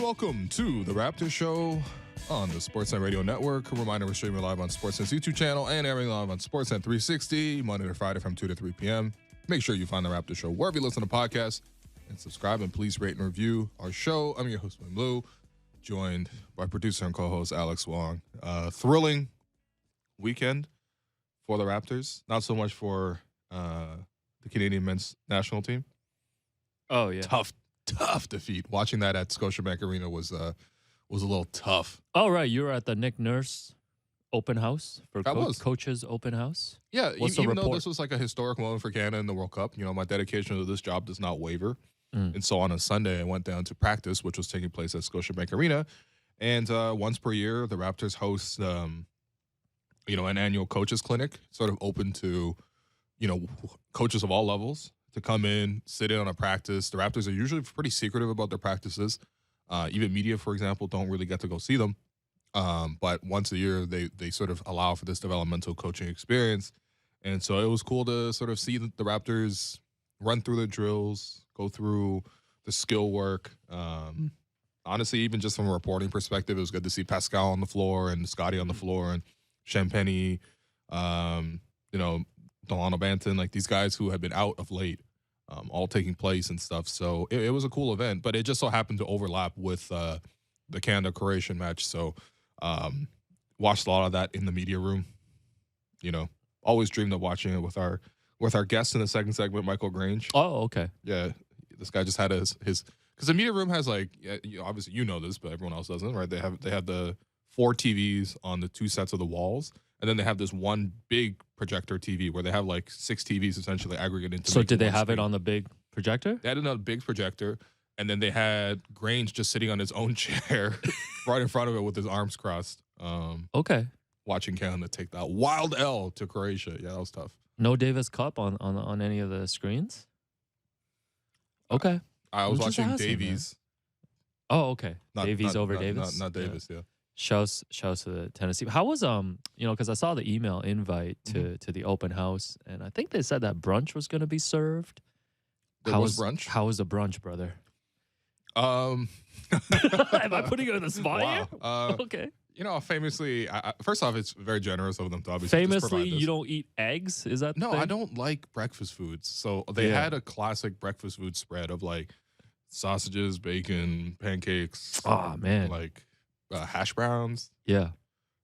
welcome to the Raptors Show on the Sportsnet Radio Network. A reminder, we're streaming live on Sportsnet's YouTube channel and airing live on Sportsnet 360, Monday to Friday from 2 to 3 p.m. Make sure you find the Raptors Show wherever you listen to podcasts and subscribe, and please rate and review our show. I'm your host, Wayne Blue, joined by producer and co-host Alex Wong. Thrilling weekend for the Raptors, not so much for the Canadian men's national team. Oh, yeah. Tough defeat. Watching that at Scotiabank Arena was a little tough. Oh, right. You were at the Nick Nurse open house for coaches open house. Yeah, even though this was like a historic moment for Canada in the World Cup, you know, my dedication to this job does not waver. And so on a Sunday, I went down to practice, which was taking place at Scotiabank Arena. And once per year, the Raptors host, an annual coaches clinic, sort of open to, coaches of all levels to come in, sit in on a practice. The Raptors are usually pretty secretive about their practices. Even media, for example, don't really get to go see them. But once a year, they sort of allow for this developmental coaching experience. And so it was cool to sort of see the Raptors run through the drills, go through the skill work. Honestly, even just from a reporting perspective, it was good to see Pascal on the floor and Scotty on the floor and Champagny, Delano Banton, like these guys who had been out of late, all taking place and stuff. So it was a cool event, but it just so happened to overlap with the Canada-Croatian match. So watched a lot of that in the media room. Always dreamed of watching it with our guest in the second segment, Michael Grange. Oh, okay. Yeah, this guy just had his because the media room has obviously you know this, but everyone else doesn't, right? They have the 4 TVs on the 2 sets of the walls. And then they have this one big projector TV where they have like 6 TVs essentially aggregated into. So did they have it on the big projector? They had another big projector, and then they had Grange just sitting on his own chair right in front of it with his arms crossed. Okay. Watching Canada take that wild L to Croatia. Yeah, that was tough. No Davis Cup on any of the screens? Okay. I was watching Davies. Oh, okay. Davies over Davis? Not Davis, yeah. Shouts to the Tennessee. How was because I saw the email invite to the open house, and I think they said that brunch was going to be served. There was brunch? How was the brunch, brother? Am I putting you on the spot here? Okay. Famously, first off, it's very generous of them to obviously famously you don't eat eggs. Is that no? the thing? I don't like breakfast foods. So they had a classic breakfast food spread of like sausages, bacon, pancakes. Oh man, like. Hash browns. Yeah.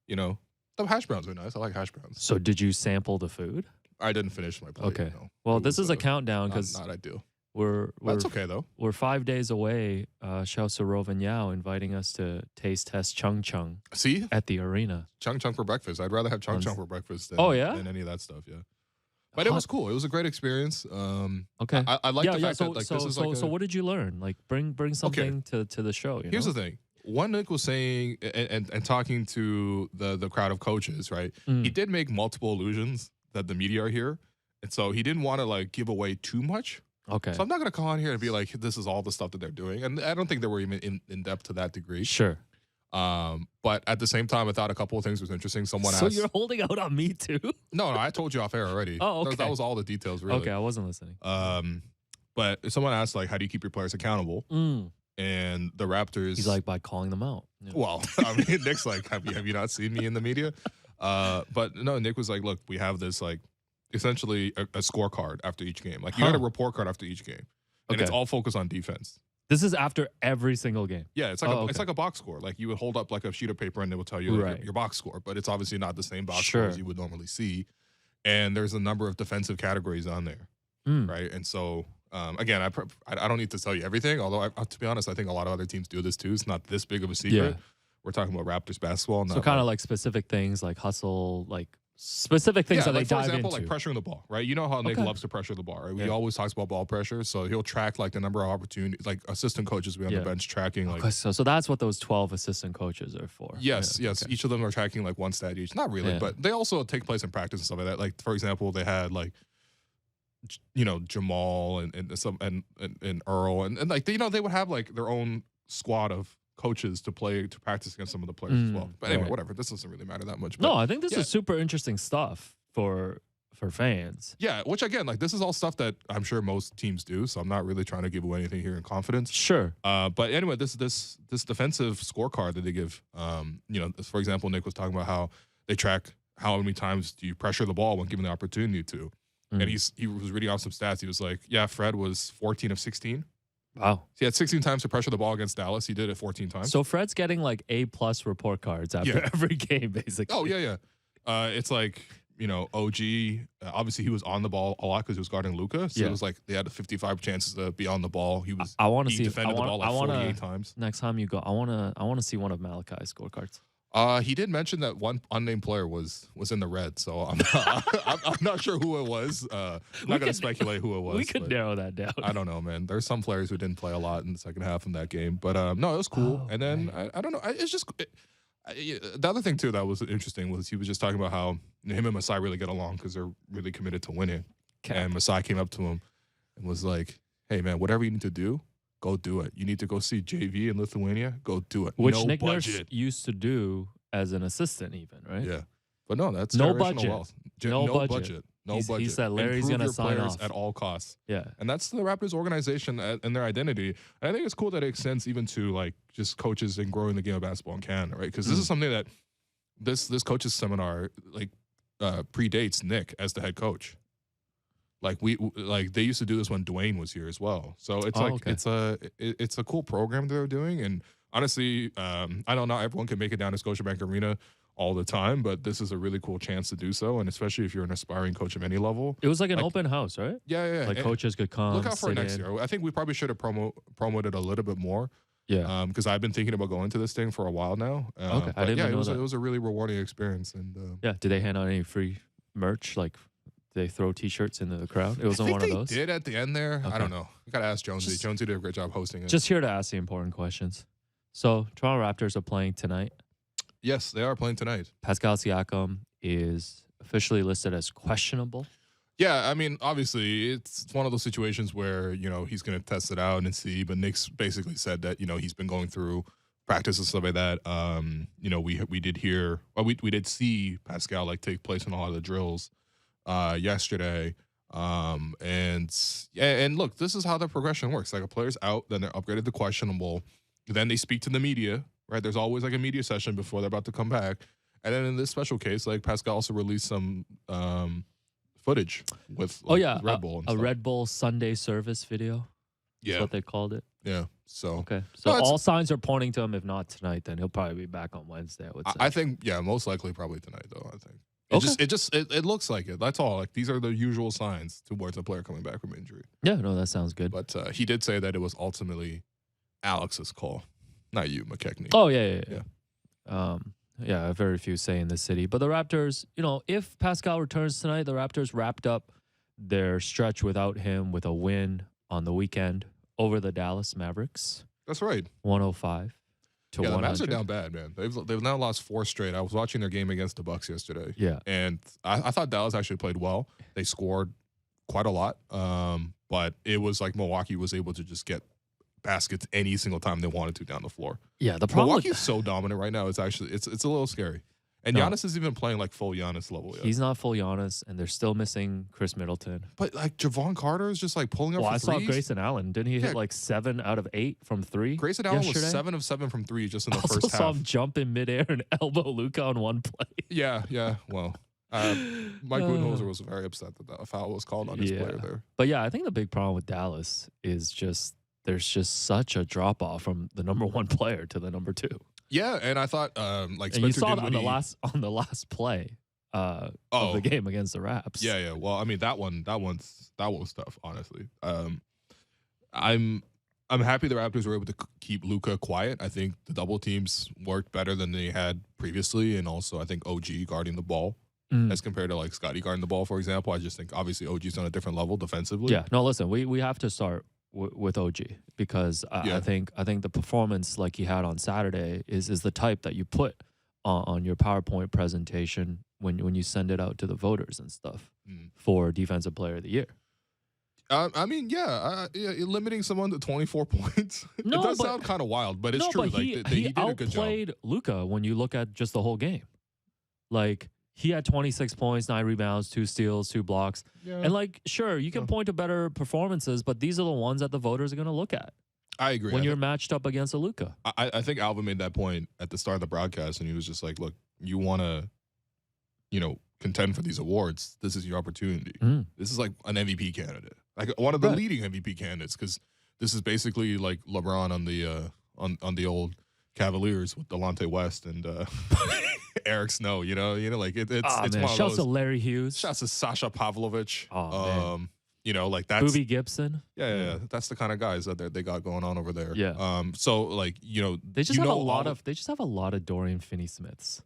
The hash browns are nice. I like hash browns. So did you sample the food? I didn't finish my plate. Okay. Well, this is a countdown because not ideal. That's okay though. We're 5 days away. Shouts to Rovan Yao inviting us to taste test Chung Chung. See? At the arena. Chung Chung for breakfast. I'd rather have Chung Chung for breakfast than, than any of that stuff, yeah. But it was cool. It was a great experience. Okay. I like the fact that this is like so what did you learn? Like bring something to the show. Here's the thing. One Nick was saying and talking to the crowd of coaches, right? He did make multiple allusions that the media are here. And so he didn't want to like give away too much. Okay. So I'm not going to call on here and be like, this is all the stuff that they're doing. And I don't think they were even in depth to that degree. Sure. But at the same time, I thought a couple of things was interesting. Someone asked. So you're holding out on me too? No, I told you off air already. Oh, okay. That was all the details, really. Okay, I wasn't listening. But someone asked, like, how do you keep your players accountable? And the Raptors. He's like, by calling them out. Yeah. Well, I mean, Nick's like, have you not seen me in the media? But no, Nick was like, look, we have this like essentially a scorecard after each game. Like you got a report card after each game, and it's all focused on defense. This is after every single game. Yeah, it's like it's like a box score. Like you would hold up like a sheet of paper and they will tell you your box score, but it's obviously not the same box score as you would normally see. And there's a number of defensive categories on there, right? And so. Again, I don't need to tell you everything, although to be honest, I think a lot of other teams do this too. It's not this big of a secret. Yeah. We're talking about Raptors basketball. So kind of like specific things like hustle, like specific things that they dive into. For example, like pressuring the ball, right? You know how Nick loves to pressure the ball, right? He always talks about ball pressure. So he'll track like the number of opportunities, like assistant coaches be on the bench tracking. Like, so that's what those 12 assistant coaches are for. Yes. Okay. Each of them are tracking like one stat each. Not really, but they also take place in practice and stuff like that. Like, for example, they had like, Jamal and Earl and like they would have like their own squad of coaches to practice against some of the players as well. But anyway, whatever. This doesn't really matter that much. But no, I think this is super interesting stuff for for fans. Yeah, which again, like this is all stuff that I'm sure most teams do. So I'm not really trying to give away anything here in confidence. Sure. But anyway, this defensive scorecard that they give, for example, Nick was talking about how they track how many times do you pressure the ball when given the opportunity to. And he was reading off some stats. He was like, yeah, Fred was 14 of 16. Wow. He had 16 times to pressure the ball against Dallas. He did it 14 times. So Fred's getting like A+ report cards after every game, basically. Oh, yeah. It's like, OG, obviously he was on the ball a lot because he was guarding Luka. So it was like they had 55 chances to be on the ball. He defended the ball like 48 times. Next time you go, I wanna see one of Malachi's scorecards. He did mention that one unnamed player was in the red, so I'm not sure who it was. I'm not going to speculate who it was. We could narrow that down. I don't know, man. There's some players who didn't play a lot in the second half in that game, but no, it was cool. And then I don't know. It's just the other thing too that was interesting was he was just talking about how him and Masai really get along because they're really committed to winning. And Masai came up to him and was like, "Hey, man, whatever you need to do, go do it. You need to go see JV in Lithuania. Go do it." Which Nick Nurse used to do as an assistant, even, right? Yeah, but no, that's no generational budget. wealth. No budget. No budget. He said Larry's going to sign off at all costs. Yeah, and that's the Raptors organization and their identity. And I think it's cool that it extends even to like just coaches and growing the game of basketball in Canada, right? Because this is something that this coaches seminar like predates Nick as the head coach. Like they used to do this when Dwayne was here as well. So it's it's a cool program they're doing. And honestly, I know not everyone can make it down to Scotiabank Arena all the time, but this is a really cool chance to do so. And especially if you're an aspiring coach of any level. It was like an open house, right? Yeah. Like coaches could come. Look out for next year. I think we probably should have promoted a little bit more. Yeah. Because I've been thinking about going to this thing for a while now. Okay. I didn't know that. It was a really rewarding experience. And yeah. Did they hand out any free merch? Like, they throw T-shirts into the crowd? It wasn't one of those? They did at the end there. Okay. I don't know. You got to ask Jonesy. Jonesy did a great job hosting it. Just here to ask the important questions. So, Toronto Raptors are playing tonight. Yes, they are playing tonight. Pascal Siakam is officially listed as questionable. Yeah, I mean, obviously, it's one of those situations where, he's going to test it out and see. But Nick's basically said that, he's been going through practice and stuff like that. We did hear, well, we did see Pascal, like, take place in a lot of the drills yesterday. And look, this is how the progression works. Like, a player's out, then they're upgraded to questionable. Then they speak to the media, right? There's always, like, a media session before they're about to come back. And then in this special case, like, Pascal also released some footage with Red Bull and a Red Bull Sunday service video. Yeah, that's what they called it. Yeah. So okay. So all signs are pointing to him. If not tonight, then he'll probably be back on Wednesday. I would say. I think most likely probably tonight though. I think it looks like it. That's all. Like these are the usual signs towards a player coming back from injury. Yeah. No, that sounds good. But he did say that it was ultimately Alex's call, not you, McKechnie. Oh yeah. Yeah, very few say in this city. But the Raptors, if Pascal returns tonight, the Raptors wrapped up their stretch without him with a win on the weekend over the Dallas Mavericks. That's right. 105 to 100. The Mavs are down bad, man. They've now lost 4 straight. I was watching their game against the Bucks yesterday. Yeah. And I thought Dallas actually played well. They scored quite a lot. But it was like Milwaukee was able to just get baskets any single time they wanted to down the floor. Yeah, the problem Milwaukee's so dominant right now. It's actually it's a little scary. And Giannis isn't even playing like full Giannis level yet. He's not full Giannis, and they're still missing Chris Middleton. But like Javon Carter is just like pulling up. I threes. saw Grayson Allen. Didn't he hit like 7 out of 8 from 3? Grayson Allen was 7 of 7 from 3 just in the first half. I saw him jump in midair and elbow Luka on one play. Yeah. Well, Mike Budenholzer was very upset that foul was called on his player there. But yeah, I think the big problem with Dallas is just there's just such a drop off from the number 1 player to the number 2. Yeah, and I thought like and you saw it on the last play of the game against the Raps. Yeah. Well, I mean that was tough, honestly. I'm happy the Raptors were able to keep Luka quiet. I think the double teams worked better than they had previously, and also I think OG guarding the ball as compared to like Scotty guarding the ball, for example. I just think obviously OG's on a different level defensively. Yeah. No, listen, we have to start with OG because I think the performance like he had on Saturday is the type that you put on your PowerPoint presentation when you send it out to the voters and stuff for Defensive Player of the Year. I mean, limiting someone to 24 points. It does sound kind of wild, but it's true. But he did a good job. outplayed Luka when you look at just the whole game. Like he had 26 points, 9 rebounds, 2 steals, 2 blocks. Yeah. And like, sure, you can point to better performances, but these are the ones that the voters are going to look at. I agree. When you're matched up against a Luka. I think Alvin made that point at the start of the broadcast, and he was just like, look, you want to, contend for these awards. This is your opportunity. This is like an MVP candidate. Like one of the leading MVP candidates, because this is basically like LeBron on the old Cavaliers with Delonte West and Eric Snow. It's one of shouts those. to Larry Hughes. Shouts to Sasha Pavlovich. Oh, man. Like that's Boobie Gibson. Yeah. That's the kind of guys that they got going on over there. Yeah. So like they just have a lot of Dorian Finney-Smiths.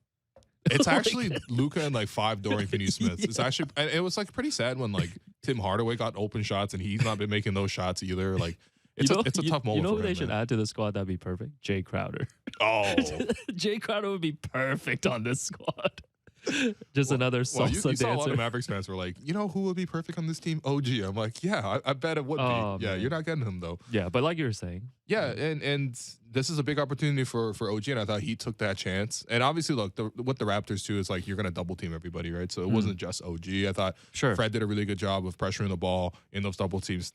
It's actually Luka and like 5 Dorian Finney-Smiths. It's actually, and it was like pretty sad when like Tim Hardaway got open shots and he's not been making those shots either. Like it's a tough moment. You know for who him, they should man. add to the squad? That'd be perfect. Jay Crowder. Oh, Jay Crowder would be perfect on this squad. Just another salsa you saw dancer. a lot of Mavericks fans were like, who would be perfect on this team? OG. I'm like, yeah, I bet it would be. Yeah, man. you're not getting him though. Yeah, but like you were saying. Yeah, and this is a big opportunity for OG, and I thought he took that chance. And obviously, look, what the Raptors too is like you're gonna double team everybody, right? So it wasn't just OG. I thought Fred did a really good job of pressuring the ball in those double teams.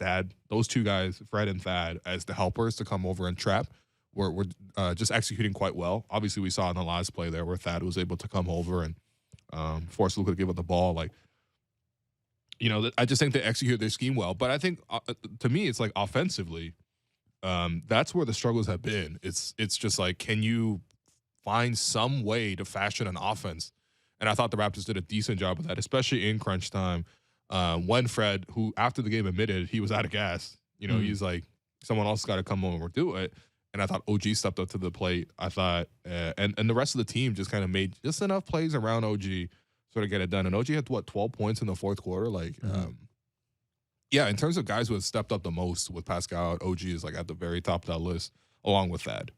Those 2 guys, Fred and Thad, as the helpers to come over and trap, were just executing quite well. Obviously, we saw in the last play there where Thad was able to come over and force Luka to give up the ball. Like, I just think they execute their scheme well. But I think to me, it's like offensively. That's where the struggles have been. It's just like, can you find some way to fashion an offense? And I thought the Raptors did a decent job of that, especially in crunch time. When Fred, who after the game admitted he was out of gas, he's like, someone else got to come over and do it. And I thought OG stepped up to the plate. I thought, and the rest of the team just kind of made just enough plays around OG sort of get it done. And OG had 12 points in the fourth quarter. Like, in terms of guys who have stepped up the most with Pascal, OG is like at the very top of that list, along with Thad.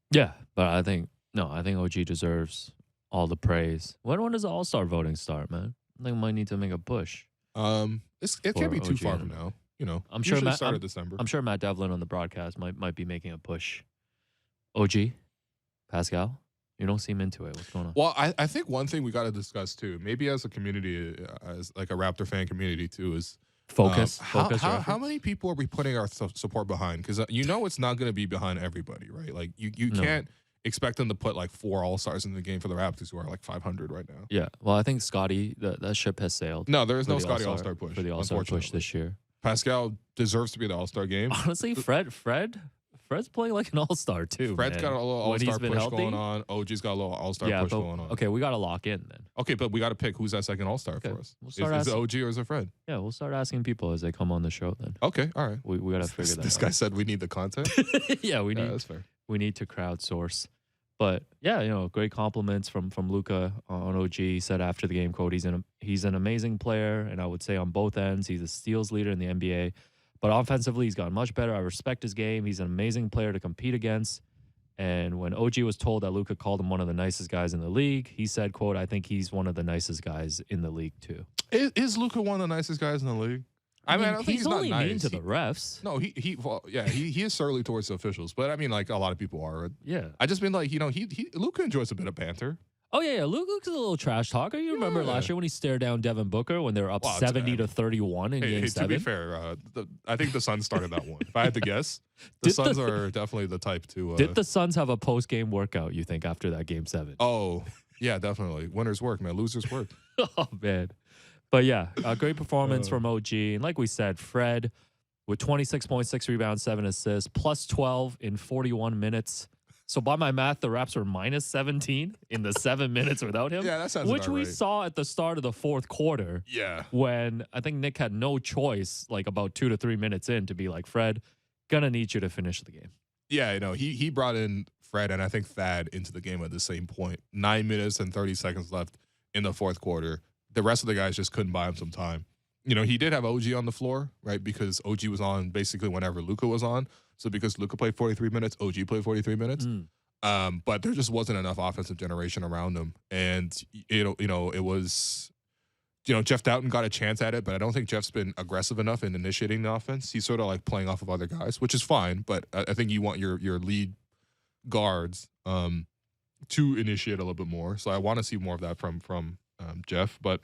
Yeah, but I think OG deserves all the praise. When does the All-Star voting start, man? I think we might need to make a push. It can't be too far from now. I'm sure Matt started December. I'm sure Matt Devlin on the broadcast might be making a push. OG, Pascal, you don't seem into it. What's going on? Well, I think one thing we got to discuss too, maybe as a community, as like a Raptor fan community too, is focus. How many people are we putting our support behind? Because it's not going to be behind everybody, right? Like you can't expect them to put like 4 All-Stars in the game for the Raptors, who are like 500 right now. Yeah. Well, I think Scotty, that ship has sailed. No, there is no Scotty All-Star push for the All-Star push this year. Pascal deserves to be the All-Star game. Honestly, Fred's playing like an All-Star too. Fred's got a little All-Star push healthy going on. OG's got a little All-Star push going on. Okay, we got to lock in then. Okay, but we got to pick who's that second All-Star for us. We'll is it OG or is it Fred? Yeah, we'll start asking people as they come on the show then. Okay, all right. We got to figure that out. This guy said we need the content? Yeah, that's fair. We need to crowdsource. But yeah, great compliments from Luka on OG. He said after the game, quote, he's an amazing player, and I would say on both ends, he's a steals leader in the NBA. But offensively, he's gotten much better. I respect his game. He's an amazing player to compete against. And when OG was told that Luka called him one of the nicest guys in the league, he said, quote, I think he's one of the nicest guys in the league too. Is Luka one of the nicest guys in the league? I mean, I don't think he's only not nice. mean to the refs. No, he is surly towards the officials, but I mean, like a lot of people are. Yeah, I just mean like Luka enjoys a bit of banter. Oh yeah. Luka's a little trash talker. You remember last year when he stared down Devin Booker when they were up 70-31 in Game 7? To be fair, I think the Suns started that one. If I had to guess, the Suns are definitely the type to. Did the Suns have a post-game workout? You think after that Game 7? Oh yeah, definitely. Winners work, man. Losers work. Oh man. But yeah, a great performance from OG. And like we said, Fred with 26.6 rebounds, 7 assists, plus 12 in 41 minutes. So by my math, the Raps were minus 17 in the 7 minutes without him. Yeah, that sounds Which about we right. saw at the start of the fourth quarter. Yeah. When I think Nick had no choice, like about 2 to 3 minutes in, to be like, Fred, gonna need you to finish the game. Yeah, he brought in Fred and I think Thad into the game at the same point. 9 minutes and 30 seconds left in the fourth quarter. The rest of the guys just couldn't buy him some time. He did have OG on the floor, right? Because OG was on basically whenever Luka was on. So because Luka played 43 minutes, OG played 43 minutes. But there just wasn't enough offensive generation around him. And, it was, Jeff Doughton got a chance at it, but I don't think Jeff's been aggressive enough in initiating the offense. He's sort of like playing off of other guys, which is fine. But I think you want your lead guards to initiate a little bit more. So I want to see more of that from Jeff. But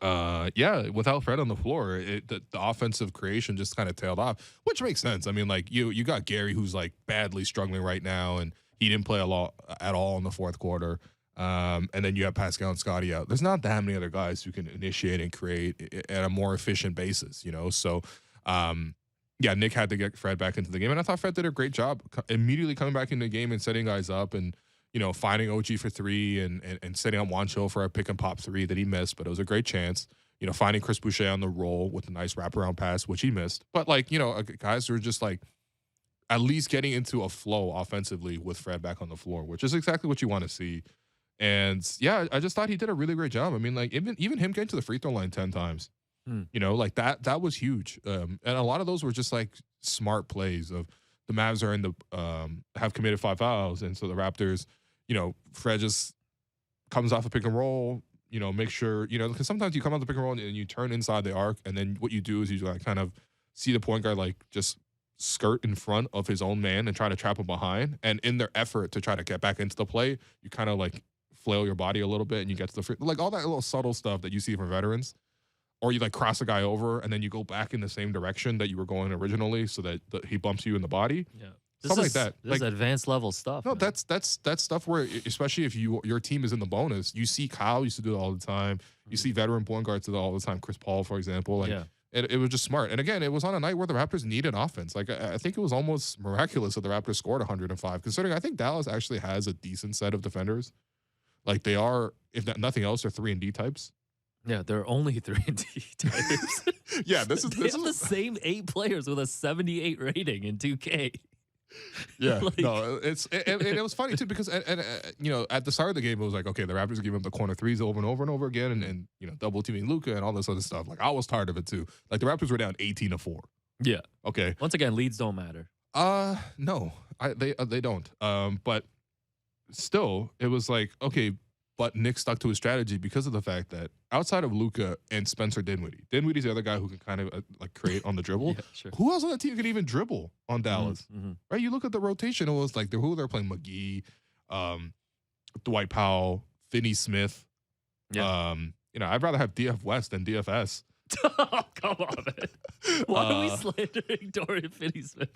yeah, without Fred on the floor, the offensive creation just kind of tailed off, which makes sense. I mean, like you got Gary, who's like badly struggling right now, and he didn't play a lot at all in the fourth quarter. And then you have Pascal and Scotty out. There's not that many other guys who can initiate and create at a more efficient basis, you know. So, yeah, Nick had to get Fred back into the game, and I thought Fred did a great job immediately coming back into the game and setting guys up, and you know, finding OG for three and setting up Juancho for a pick and pop three that he missed, but it was a great chance. You know, finding Chris Boucher on the roll with a nice wraparound pass, which he missed. But like, you know, guys were just like at least getting into a flow offensively with Fred back on the floor, which is exactly what you want to see. And yeah, I just thought he did a really great job. I mean, like even him getting to the free throw line 10 times, you know, like that was huge. And a lot of those were just like smart plays of the Mavs are in the have committed 5 fouls, and so the Raptors, you know, Fred just comes off a pick and roll, you know, make sure, you know, because sometimes you come off the pick and roll and you turn inside the arc, and then what you do is you like kind of see the point guard like just skirt in front of his own man and try to trap him behind, and in their effort to try to get back into the play, you kind of like flail your body a little bit and you get to the free, like all that little subtle stuff that you see from veterans. Or you like cross a guy over and then you go back in the same direction that you were going originally, so that he bumps you in the body. Yeah, Stuff like that. This is Like, advanced level stuff. no, man. that's stuff where, especially if your team is in the bonus, you see Kyle used to do it all the time. You see veteran point guards do it all the time. Chris Paul, for example. Like, Yeah. it was just smart. And again, it was on a night where the Raptors needed offense. Like I think it was almost miraculous that the Raptors scored 105, considering I think Dallas actually has a decent set of defenders. Like they are, if nothing else, they're 3-and-D types. Yeah, there are only 3-and-D types. Yeah, this is They have the same 8 players with a 78 rating in 2K. Yeah, Like- no, it was funny too because you know, at the start of the game it was like, okay, the Raptors are giving up the corner threes over and over and over again, and you know, double teaming Luka and all this other stuff. Like I was tired of it too. Like the Raptors were down 18-4. Yeah. Okay. Once again, leads don't matter. No, they don't. But still, it was like, okay, but Nick stuck to his strategy because of the fact that outside of Luka and Spencer Dinwiddie's the other guy who can kind of like create on the dribble. Yeah, sure. Who else on the team could even dribble on Dallas? Mm-hmm. Right? You look at the rotation, it was like who they're playing: McGee, Dwight Powell, Finney Smith. Yeah. You know, I'd rather have DF West than DFS. Oh, come on, man. Why are we slandering Dorian Finney-Smith?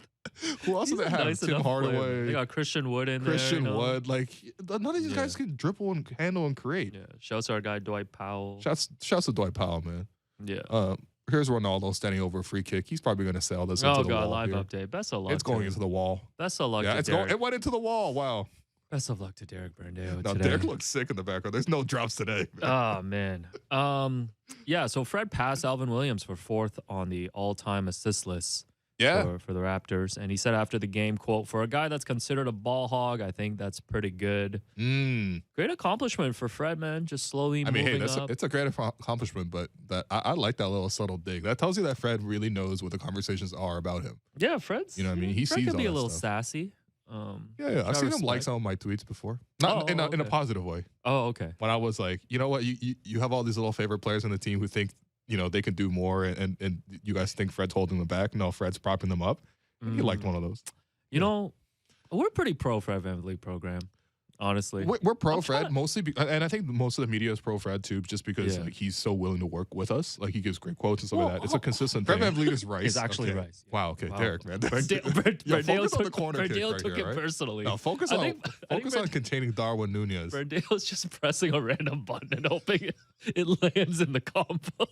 Who else do they have? Nice Tim enough player. Hardaway. They got Christian Wood in Christian there. Wood. Like none of these guys can dribble and handle and create. Yeah. Shouts to our guy Dwight Powell. Shouts to Dwight Powell, man. Yeah. Here's Ronaldo standing over a free kick. He's probably going to sail this Oh into the god, wall live here. update. Best of luck. It's going to into the wall. Best of luck. Yeah, to Derek. it went into the wall. Wow. Best of luck to Derek Brandeo Now today. Derek looks sick in the background. There's no drops today. Oh man. Yeah, so Fred passed Alvin Williams for 4th on the all-time assist list Yeah. for the Raptors. And he said after the game, quote, "For a guy that's considered a ball hog, I think that's pretty good." Great accomplishment for Fred, man. Just slowly I mean, hey, moving up. it's a great accomplishment, but I like that little subtle dig. That tells you that Fred really knows what the conversations are about him. Yeah, Fred's. You know what I mean? He Fred sees can be all a that little stuff. sassy. Yeah. I've seen him like respect. some of my tweets before. Not in a okay. positive way. Oh, okay. When I was like, you know what, you have all these little favorite players on the team who think, you know, they can do more, and you guys think Fred's holding them back. No, Fred's propping them up. He liked one of those. You know, we're pretty pro Fred VanVleet program, honestly. We're pro I'm Fred trying- mostly, and I think most of the media is pro Fred too, just because Yeah. like, he's so willing to work with us. Like he gives great quotes and stuff like that. It's a consistent Fred thing. VanVleet Fred VanVleet is Rice. Is actually okay. Rice. Yeah. Wow. Okay, Wow. Derek, man. Verdale focus on the took, corner kick Verdale right took here, it right? personally. No, focus I on think focus on containing Darwin Nunez. Verdale's just pressing a random button and hoping it lands in the combo.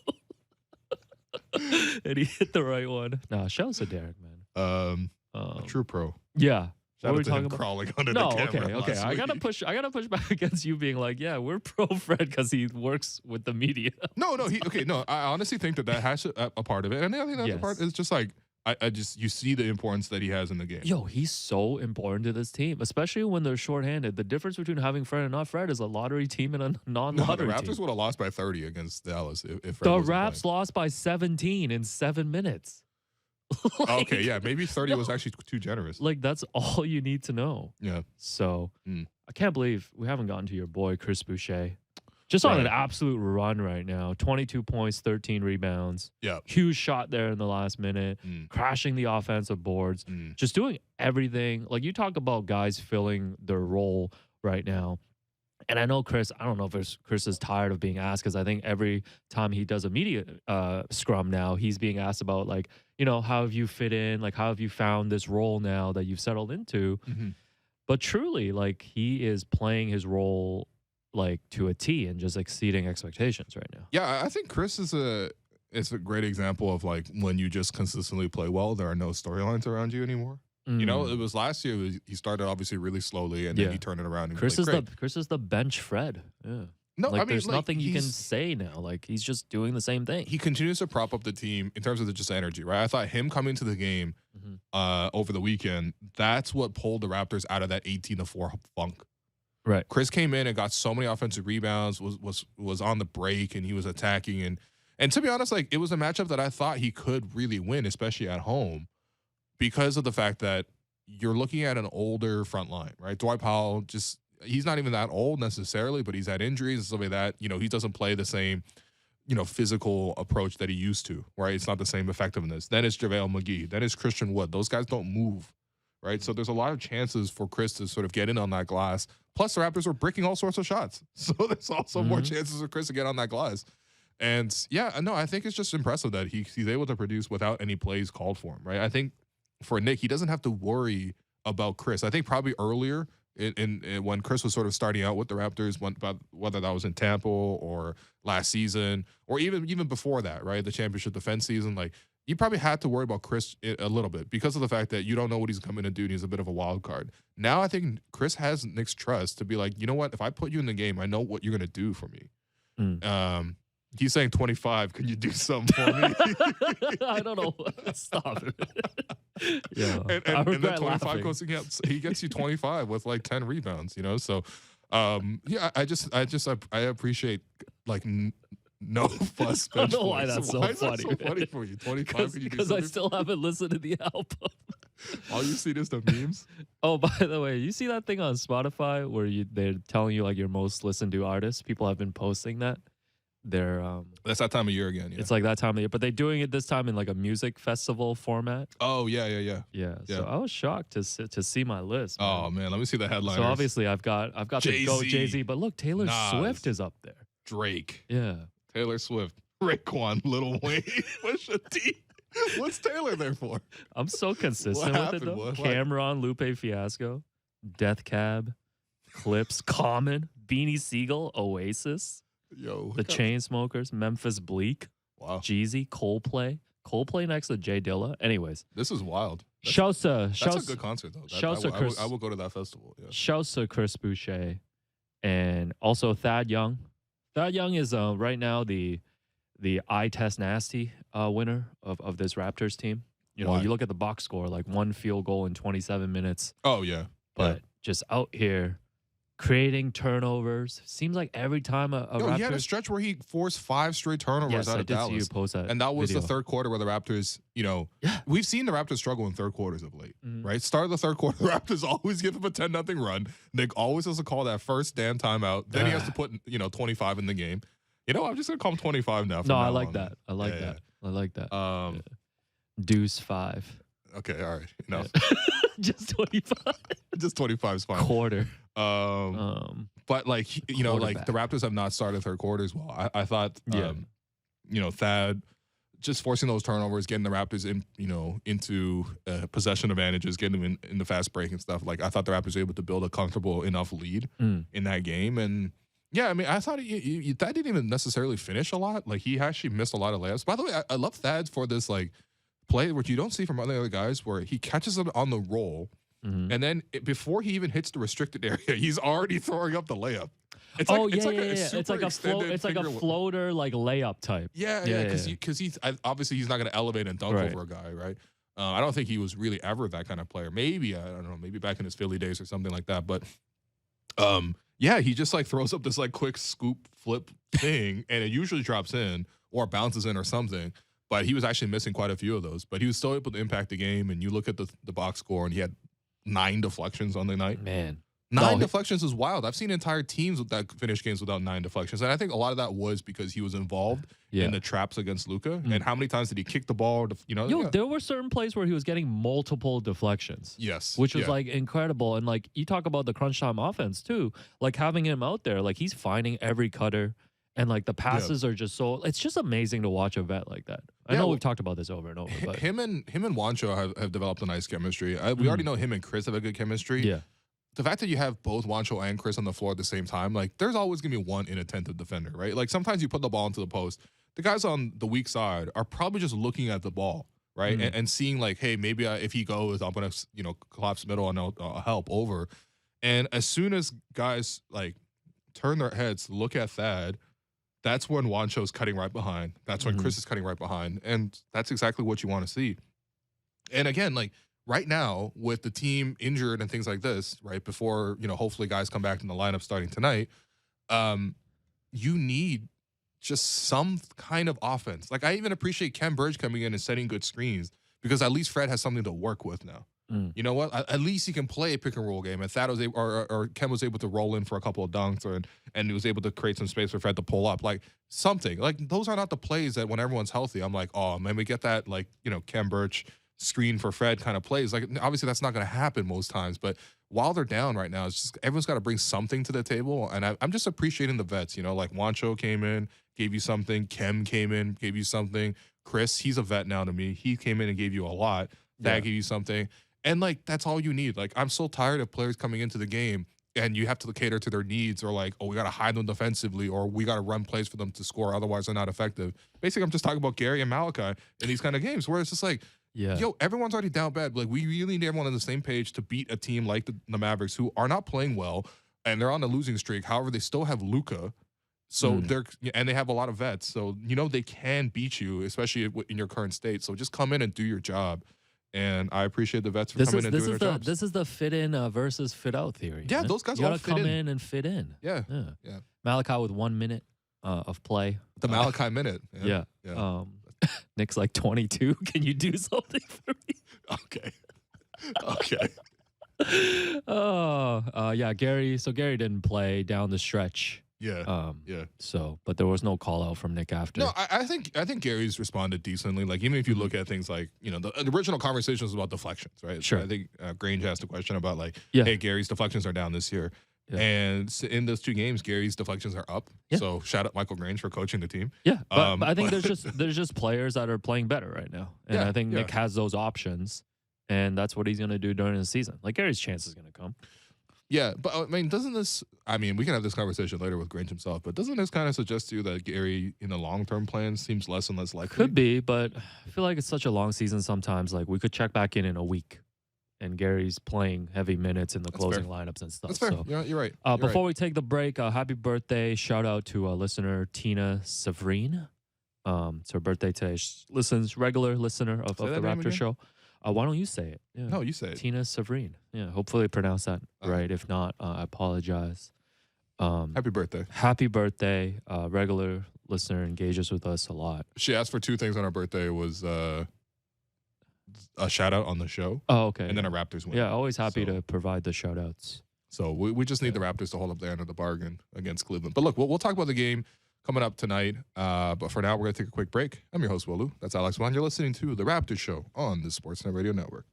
And he hit the right one. Nah, shouts to Derek, man. A true pro. Yeah. Shout What were out we to talking him about? crawling under No, the camera. okay. last I gotta week. push back against you being like, yeah, we're pro Fred because he works with the media. No. I honestly think that has a part of it, and I think that's a part is just like I just you see the importance that he has in the game. Yo, he's so important to this team, especially when they're shorthanded. The difference between having Fred and not Fred is a lottery team and a No, the non-lottery Raptors team. would have lost by 30 against Dallas if Fred The wasn't Raps playing. lost by 17 in 7 minutes. Okay, yeah, maybe 30 was actually too generous. Like, that's all you need to know. Yeah. So, Mm. I can't believe we haven't gotten to your boy, Chris Boucher. Just on an Right. absolute run right now. 22 points, 13 rebounds. Yeah. Huge shot there in the last minute. Crashing the offensive boards. Just doing everything. Like, you talk about guys filling their role right now. And I know Chris, I don't know if Chris is tired of being asked, because I think every time he does a media scrum now, he's being asked about, like, how have you fit in? Like, how have you found this role now that you've settled into? Mm-hmm. But truly, like, he is playing his role, like, to a T and just exceeding expectations right now. Yeah, I think Chris is a great example of, like, when you just consistently play well, there are no storylines around you anymore. It was last year. He started obviously really slowly, and then he turned it around. And Chris is the bench Fred. Yeah. No, like, I mean, there's nothing you can say now. Like, he's just doing the same thing. He continues to prop up the team in terms of just energy, right? I thought him coming to the game over the weekend, that's what pulled the Raptors out of that 18-4 funk. Right. Chris came in and got so many offensive rebounds, was on the break, and he was attacking. And to be honest, like, it was a matchup that I thought he could really win, especially at home, because of the fact that you're looking at an older front line, right? Dwight Powell, he's not even that old necessarily, but he's had injuries and stuff like that. He doesn't play the same, physical approach that he used to, right? It's not the same effectiveness. Then it's JaVale McGee. Then it's Christian Wood. Those guys don't move, right? So there's a lot of chances for Chris to sort of get in on that glass. Plus, the Raptors were bricking all sorts of shots. So there's also more chances for Chris to get on that glass. And yeah, no, I think it's just impressive that he's able to produce without any plays called for him, right? I think for Nick, he doesn't have to worry about Chris. I think probably earlier in when Chris was sort of starting out with the Raptors, whether that was in Tampa or last season, or even before that, right? The championship defense season, like, you probably had to worry about Chris a little bit because of the fact that you don't know what he's coming to do, and he's a bit of a wild card. Now I think Chris has Nick's trust to be like, you know what? If I put you in the game, I know what you're going to do for me. He's saying 25. Can you do something for me? I don't know. Stop it. Yeah. And then 25 goes against, he gets you 25 with like 10 rebounds, So, yeah, I appreciate, like, no fuss. I don't know why that's so funny. That so funny for you? 25? Because I still haven't listened to the album. All you see is the memes. Oh, by the way, you see that thing on Spotify where they're telling you, like, your most listened to artists? People have been posting that. That's that time of year again. Yeah. It's like that time of year, but they're doing it this time in like a music festival format. Oh yeah. So I was shocked to see my list. Man. Oh man, let me see the headlines. So obviously I've got the GOAT Jay-Z, but look, Taylor Swift is up there. Drake. Yeah. Taylor Swift. Raekwon, Lil Wayne, Pusha T. What's Taylor there for? I'm so consistent with it though. Cameron, Lupe Fiasco, Death Cab, Clips, Common, Beanie Siegel, Oasis. Yo, the Chainsmokers, Memphis Bleak, wow, Jeezy, Coldplay next to Jay Dilla. Anyways, this is wild. That's a good concert though. I will go to that festival. Yeah. Shouts to Chris Boucher, and also Thad Young. Thad Young is right now the eye test nasty winner of this Raptors team. You look at the box score, like 1 field goal in 27 minutes. Oh yeah, but just out here creating turnovers. Seems like every time a Raptors... he had a stretch where he forced 5 straight turnovers out of Dallas. See you post that and that was video. the third quarter where the Raptors, we've seen the Raptors struggle in third quarters of late, right? Start of the third quarter, the Raptors always give him a 10-0 run. Nick always has to call that first damn timeout. Then he has to put, 25 in the game. I'm just going to call him 25 now. I like that. I like that. I like that. Deuce 5. Okay, all right. Enough. Just 25. Just 25 is fine. Quarter. But like like the Raptors have not started third quarters well. I thought Thad just forcing those turnovers, getting the Raptors in into possession advantages, getting them in the fast break and stuff. Like I thought the Raptors were able to build a comfortable enough lead in that game. And yeah, I mean I thought Thad didn't even necessarily finish a lot. Like he actually missed a lot of layups. By the way, I love Thad for this like play which you don't see from other guys where he catches it on the roll. And then before he even hits the restricted area, he's already throwing up the layup. It's like a floater, like layup type. Yeah, because he's obviously he's not going to elevate and dunk over a guy, right? I don't think he was really ever that kind of player. Maybe I don't know, maybe back in his Philly days or something like that. But yeah, he just like throws up this like quick scoop flip thing, and it usually drops in or bounces in or something. But he was actually missing quite a few of those. But he was still able to impact the game. And you look at the box score, and he had 9 deflections on the night. Man. Nine No, deflections is wild. I've seen entire teams that finish games without 9 deflections, and I think a lot of that was because he was involved in yeah. the traps against Luca. And Mm. how many times did he kick the ball? Yo, Yeah. there were certain plays where he was getting multiple deflections, Yes. which was Yeah. like incredible. And like you talk about the crunch time offense too, like having him out there, like he's finding every cutter, and like the Yeah. passes are just so. It's just amazing to watch a vet like that. I Yeah, know well, we've talked about this over and over, but him and Wancho have developed a nice chemistry. We already know him and Chris have a good chemistry. yeah, The fact that you have both Wancho and Chris on the floor at the same time, like there's always gonna be one inattentive defender, right? Like sometimes you put the ball into the post, the guys on the weak side are probably just looking at the ball, right, and seeing like, hey, maybe if he goes, I'm gonna collapse middle and I'll help over. And as soon as guys like turn their heads to look at Thad, that's when Wancho's cutting right behind. That's when Chris is cutting right behind, and that's exactly what you want to see. And again, like right now with the team injured and things like this, right before hopefully guys come back in the lineup starting tonight, you need just some kind of offense. Like I even appreciate Ken Burge coming in and setting good screens because at least Fred has something to work with now. You know what? At least he can play a pick and roll game. And Thad was able, or Ken was able to roll in for a couple of dunks, and he was able to create some space for Fred to pull up. Like something. Like those are not the plays that when everyone's healthy, I'm like, oh man, we get that Ken Burch screen for Fred kind of plays. Like obviously that's not going to happen most times, but while they're down right now, it's just everyone's got to bring something to the table. And I'm just appreciating the vets. Like Wancho came in, gave you something. Kem came in, gave you something. Chris, he's a vet now to me. He came in and gave you a lot. That gave you something. And like that's all you need. Like I'm so tired of players coming into the game and you have to cater to their needs, or like, oh, we got to hide them defensively, or we got to run plays for them to score, otherwise they're not effective. Basically, I'm just talking about Gary and Malachi in these kind of games where it's just like, yo, everyone's already down bad. Like we really need everyone on the same page to beat a team like the Mavericks, who are not playing well and they're on a losing streak. However, they still have Luca. So and they have a lot of vets. So they can beat you, especially in your current state. So just come in and do your job. And I appreciate the vets for coming in and doing their jobs. This is the fit in versus fit out theory. Yeah, man. those guys you all gotta fit come in. in and fit in. Yeah. Malachi with 1 minute of play. The Malachi minute. Yeah. Nick's like 22. Can you do something for me? Okay. Okay. Yeah, Gary. So Gary didn't play down the stretch. Yeah. So, but there was no call out from Nick after. No, I think Gary's responded decently. Like even if you look at things like the original conversation was about deflections, right? Sure. So I think Grange asked a question about like, Yeah. hey, Gary's deflections are down this year. Yeah. And in those 2 games, Gary's deflections are up. Yeah. So shout out Michael Grange for coaching the team. Yeah, but I think there's just players that are playing better right now, and I think Nick has those options, and that's what he's gonna do during the season. Like Gary's chance is gonna come. Yeah, but I mean, doesn't this? I mean, we can have this conversation later with Grange himself, but doesn't this kind of suggest to you that Gary, in the long-term plan, seems less and less likely? Could be, but I feel like it's such a long season. Sometimes, like we could check back in a week, and Gary's playing heavy minutes in the closing lineups and stuff. That's fair. So, you're right. Before we take the break, happy birthday! Shout out to listener Tina Severine. It's her birthday today. She listens, regular listener of the Raptors Show. Why don't you say it? Yeah. No, you say it. Tina Severine. Yeah, hopefully I pronounced that right. If not, I apologize. Happy birthday. Happy birthday. Regular listener engages with us a lot. She asked for 2 things on her birthday. Was a shout out on the show. Oh, okay. And then a Raptors win. Yeah, always happy to provide the shout outs. So we just need the Raptors to hold up their end of the bargain against Cleveland. But look, we'll talk about the game coming up tonight. But for now, we're going to take a quick break. I'm your host, Wolu. That's Alex Wong. You're listening to The Raptors Show on the Sportsnet Radio Network.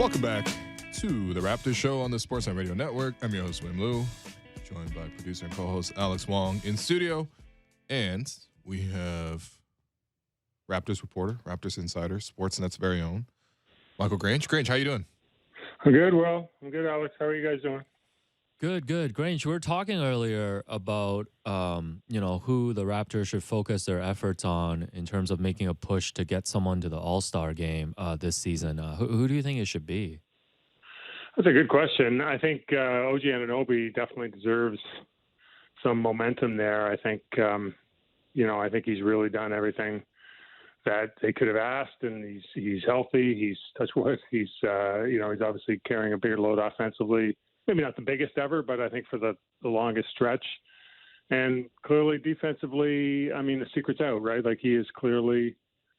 Welcome back to the Raptors Show on the Sportsnet Radio Network. I'm your host, Wim Liu, joined by producer and co-host Alex Wong in studio. And we have Raptors reporter, Raptors insider, Sportsnet's very own, Michael Grange. Grange, how you doing? I'm good. Well, I'm good, Alex. How are you guys doing? Good. Grange, we were talking earlier about, who the Raptors should focus their efforts on in terms of making a push to get someone to the All-Star game this season. Who do you think it should be? That's a good question. I think OG Anunoby definitely deserves some momentum there. I think, I think he's really done everything that they could have asked, and he's healthy. He's touch wood. He's obviously carrying a bigger load offensively. Maybe not the biggest ever, but I think for the longest stretch. And clearly defensively, I mean, the secret's out, right? Like, he is clearly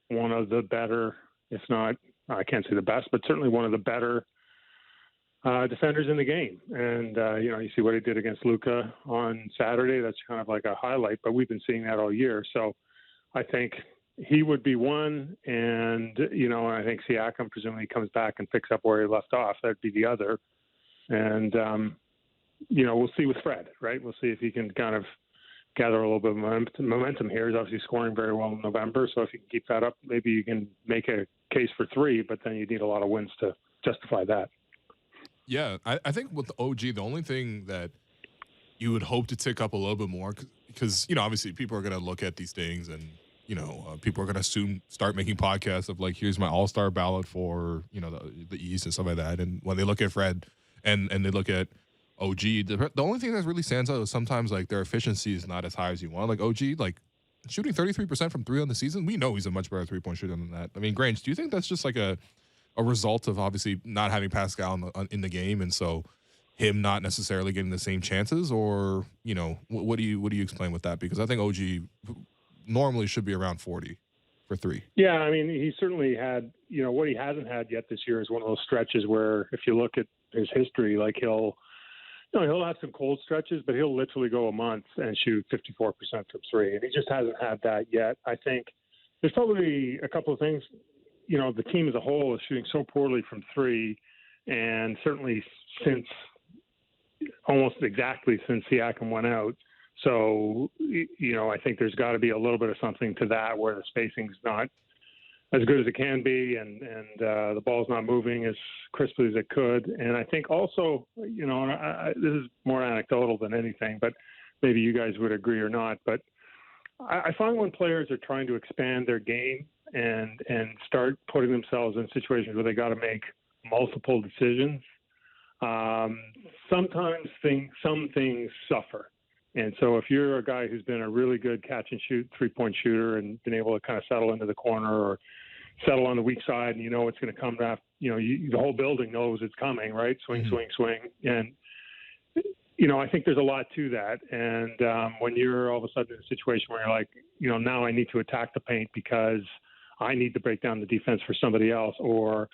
one of the better, if not, I can't say the best, but certainly one of the better defenders in the game. And, you see what he did against Luka on Saturday. That's kind of like a highlight, but we've been seeing that all year. So I think he would be one. And, I think Siakam presumably comes back and picks up where he left off. That'd be the other. And, we'll see with Fred, right? We'll see if he can kind of gather a little bit of momentum here. He's obviously scoring very well in November. So if you can keep that up, maybe you can make a case for 3, but then you need a lot of wins to justify that. Yeah, I think with the OG, the only thing that you would hope to tick up a little bit more, because, obviously people are going to look at these things and, people are going to soon start making podcasts of like, here's my all-star ballot for, the East and stuff like that. And when they look at Fred and they look at OG, the only thing that really stands out is sometimes like their efficiency is not as high as you want. Like OG, like shooting 33% from 3 on the season, we know he's a much better 3-point shooter than that. I mean, Grange, do you think that's just like a result of obviously not having Pascal in the game, and so him not necessarily getting the same chances, or what do you explain with that? Because I think OG normally should be around 40 for 3. Yeah, I mean, he certainly had, what he hasn't had yet this year is one of those stretches where if you look at his history, like he'll have some cold stretches, but he'll literally go a month and shoot 54% from 3, and he just hasn't had that yet. I think there's probably a couple of things. The team as a whole is shooting so poorly from 3, and certainly almost exactly since Siakam went out. So, I think there's got to be a little bit of something to that where the spacing's not as good as it can be, and the ball's not moving as crisply as it could. And I think also, this is more anecdotal than anything, but maybe you guys would agree or not, but I find when players are trying to expand their game and start putting themselves in situations where they got to make multiple decisions, sometimes some things suffer. And so if you're a guy who's been a really good catch and shoot 3-point shooter and been able to kind of settle into the corner or settle on the weak side, and it's going to come back, the whole building knows it's coming, right? Swing. And, I think there's a lot to that. And when you're all of a sudden in a situation where you're like, now I need to attack the paint because I need to break down the defense for somebody else, or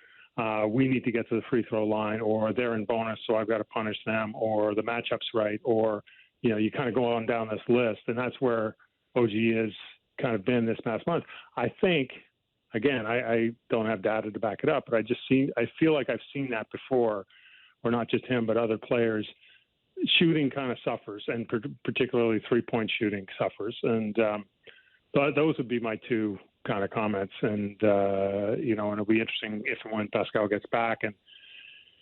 we need to get to the free throw line, or they're in bonus, so I've got to punish them, or the matchup's right, or, you kind of go on down this list. And that's where OG has kind of been this past month. I think, again, I don't have data to back it up, but I feel like I've seen that before, or not just him, but other players. Shooting kind of suffers, and particularly 3-point shooting suffers. And those would be my 2 kind of comments. And, and it'll be interesting if and when Pascal gets back and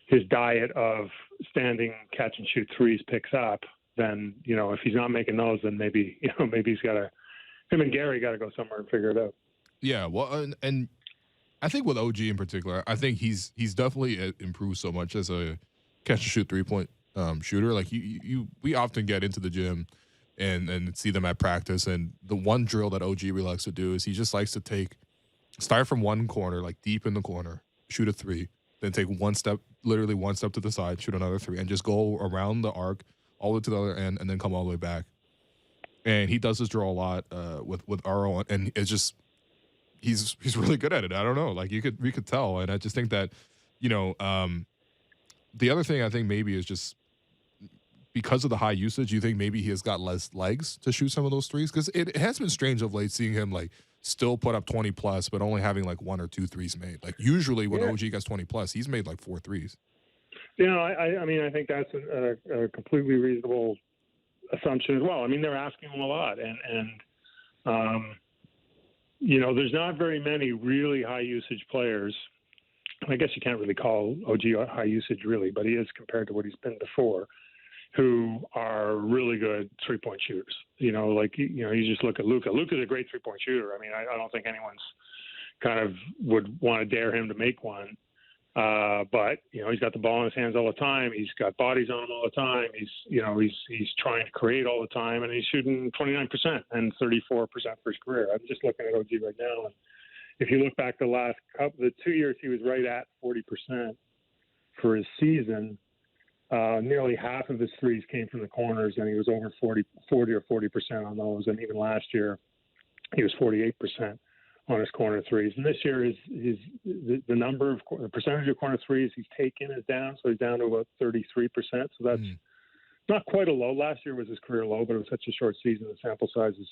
his diet of standing catch and shoot 3s picks up, then, if he's not making those, then maybe he's got to, him and Gary got to go somewhere and figure it out. Yeah, well, and I think with OG in particular, I think he's definitely improved so much as a catch and shoot 3-point shooter. Like we often get into the gym and see them at practice, and the one drill that OG really likes to do is he just likes to start from one corner, like deep in the corner, shoot a 3, then take literally one step to the side, shoot another 3, and just go around the arc all the way to the other end, and then come all the way back. And he does this drill a lot with Aro, and it's just he's really good at it. I don't know, like we could tell, and I just think that the other thing I think maybe is just because of the high usage, you think maybe he has got less legs to shoot some of those 3s? Because it has been strange of late seeing him like still put up 20 plus, but only having like 1 or 2 threes made. Like usually when OG gets 20 plus, he's made like 4 threes. I mean, I think that's a completely reasonable assumption as well. I mean, they're asking him a lot, and there's not very many really high usage players. I guess you can't really call OG high usage really, but he is compared to what he's been before, who are really good 3-point shooters. You just look at Luka. Luka's a great 3-point shooter. I mean, I don't think anyone's kind of would want to dare him to make one. But he's got the ball in his hands all the time. He's got bodies on him all the time. He's trying to create all the time, and he's shooting 29% and 34% for his career. I'm just looking at OG right now, and if you look back the 2 years, he was right at 40% for his season. Nearly half of his threes came from the corners, and he was over 40 or 40% on those. And even last year, he was 48% on his corner threes. And this year, the percentage of corner threes he's taken is down, so he's down to about 33%. So that's not quite a low. Last year was his career low, but it was such a short season. The sample size is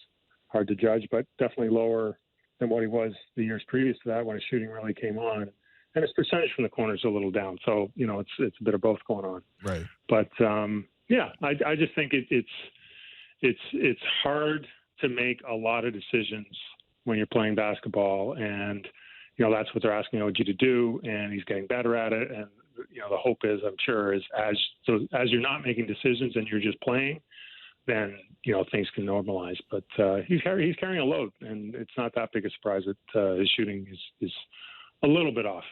hard to judge, but definitely lower than what he was the years previous to that when his shooting really came on. And his percentage from the corner is a little down. So, it's a bit of both going on. Right. But, I just think it's hard to make a lot of decisions when you're playing basketball. And, that's what they're asking OG to do. And he's getting better at it. And, the hope is, I'm sure, is as you're not making decisions and you're just playing, then, things can normalize. But he's carrying a load, and it's not that big a surprise that his shooting is a little bit off,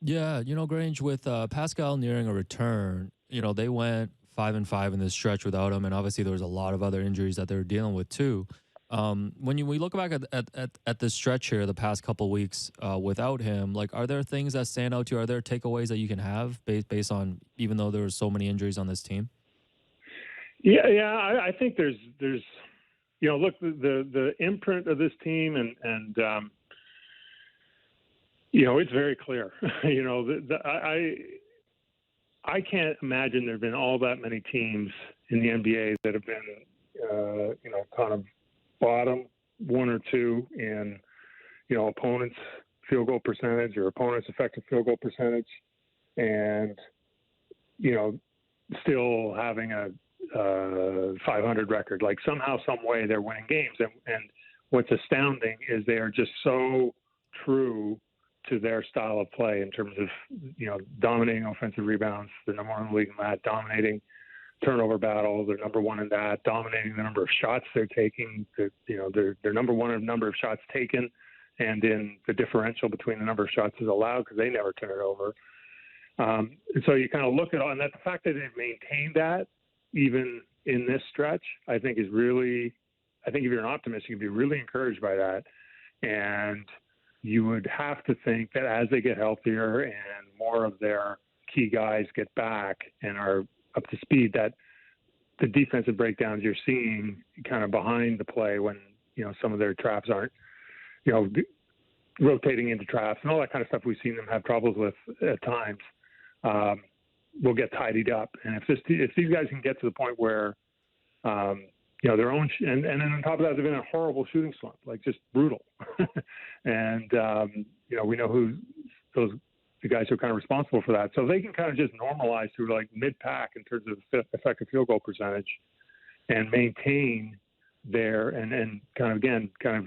Yeah, Grange, with Pascal nearing a return, they went 5-5 in this stretch without him, and obviously there was a lot of other injuries that they were dealing with too. When we look back at this stretch here, the past couple weeks without him, like, are there things that stand out to you? Are there takeaways that you can have based on, even though there were so many injuries on this team? Yeah, I think there's look, the imprint of this team and it's very clear. I can't imagine there have been all that many teams in the NBA that have been, kind of bottom 1 or 2 in, opponents' field goal percentage or opponents' effective field goal percentage, and, still having a 500 record. Like, somehow, some way, they're winning games. And what's astounding is they are just so true to their style of play in terms of, dominating offensive rebounds. They're number 1 in the league in that, dominating turnover battle. They're number 1 in that, dominating the number of shots they're taking. They're number 1 in number of shots taken, and in the differential between the number of shots is allowed, because they never turn it over. And so you kind of look at all, and that the fact that they've maintained that even in this stretch, I think if you're an optimist, you'd be really encouraged by that. And you would have to think that as they get healthier and more of their key guys get back and are up to speed, that the defensive breakdowns you're seeing kind of behind the play when, some of their traps aren't, rotating into traps and all that kind of stuff we've seen them have troubles with at times, will get tidied up. And if these guys can get to the point where, their own, and then on top of that, they've been a horrible shooting slump, like just brutal. And, we know who the guys who are kind of responsible for that. So they can kind of just normalize to like mid-pack in terms of effective field goal percentage and maintain their, and kind of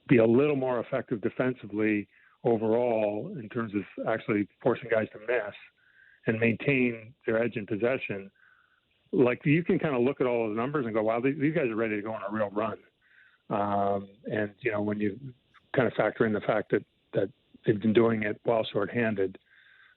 be a little more effective defensively overall in terms of actually forcing guys to miss and maintain their edge in possession. Like, you can kind of look at all the numbers and go, wow, these guys are ready to go on a real run. And, when you kind of factor in the fact that they've been doing it while shorthanded,